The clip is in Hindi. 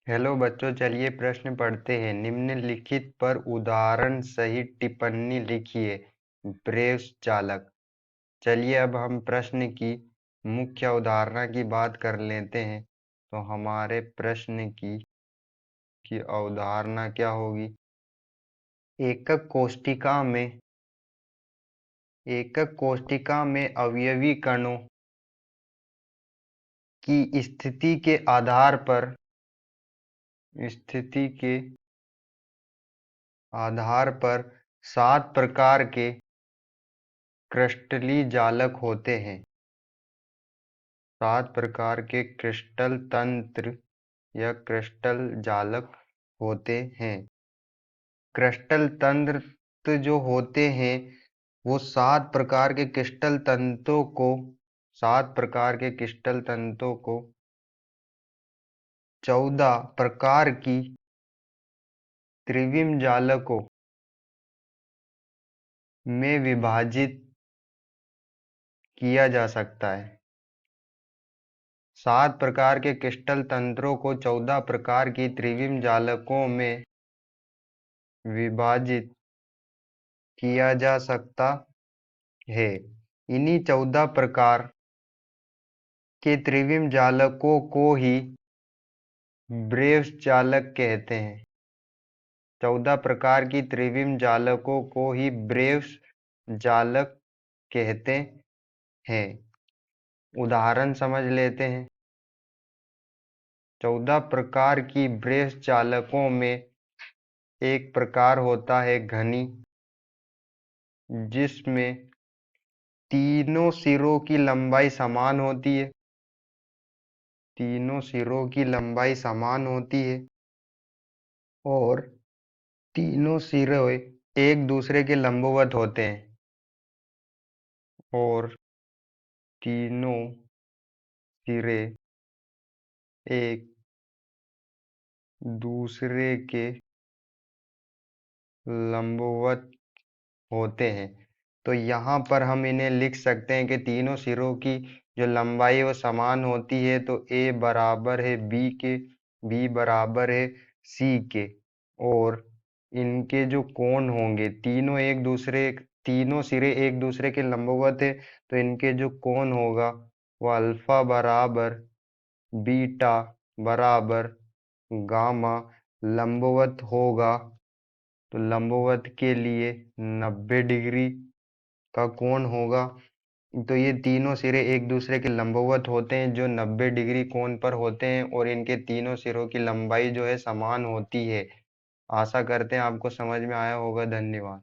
हेलो बच्चों, चलिए प्रश्न पढ़ते हैं। निम्नलिखित पर उदाहरण सहित टिप्पणी लिखिए। ब्रेव्स चालक। चलिए अब हम प्रश्न की मुख्य अवधारणा की बात कर लेते हैं। तो हमारे प्रश्न की अवधारणा क्या होगी? एकक कोशिका में अवयवी कणों की स्थिति के आधार पर 7 प्रकार के क्रिस्टलीय जालक होते हैं। 7 प्रकार के क्रिस्टल तंत्र या क्रिस्टल जालक होते हैं। क्रिस्टल तंत्र जो होते हैं वो 7 प्रकार के क्रिस्टल तंतों को 14 प्रकार की त्रिविम जालकों में विभाजित किया जा सकता है। 7 प्रकार के क्रिस्टल तंत्रों को 14 प्रकार की त्रिविम जालकों में विभाजित किया जा सकता है। इन्हीं 14 प्रकार के त्रिविम जालकों को ही ब्रेव्स जालक कहते हैं। 14 प्रकार की त्रिविम जालकों को ही ब्रेव्स जालक कहते हैं। उदाहरण समझ लेते हैं। 14 प्रकार की ब्रेव्स जालकों में एक प्रकार होता है घनी, जिसमें तीनों सिरों की लंबाई समान होती है। तीनों सिरों की लंबाई समान होती है और तीनों सिरे एक दूसरे के लंबवत होते हैं और तीनों सिरे एक दूसरे के लंबवत होते हैं। तो यहाँ पर हम इन्हें लिख सकते हैं कि तीनों सिरों की जो लंबाई है वो समान होती है। तो ए बराबर है बी के, बी बराबर है सी के, और इनके जो कोण होंगे तीनों सिरे एक दूसरे के लंबवत है, तो इनके जो कोण होगा वो अल्फा बराबर बीटा बराबर गामा लंबवत होगा। तो लंबवत के लिए 90 डिग्री का कोण होगा। तो ये तीनों सिरे एक दूसरे के लंबवत होते हैं जो 90 डिग्री कोण पर होते हैं, और इनके तीनों सिरों की लंबाई जो है समान होती है। आशा करते हैं आपको समझ में आया होगा। धन्यवाद।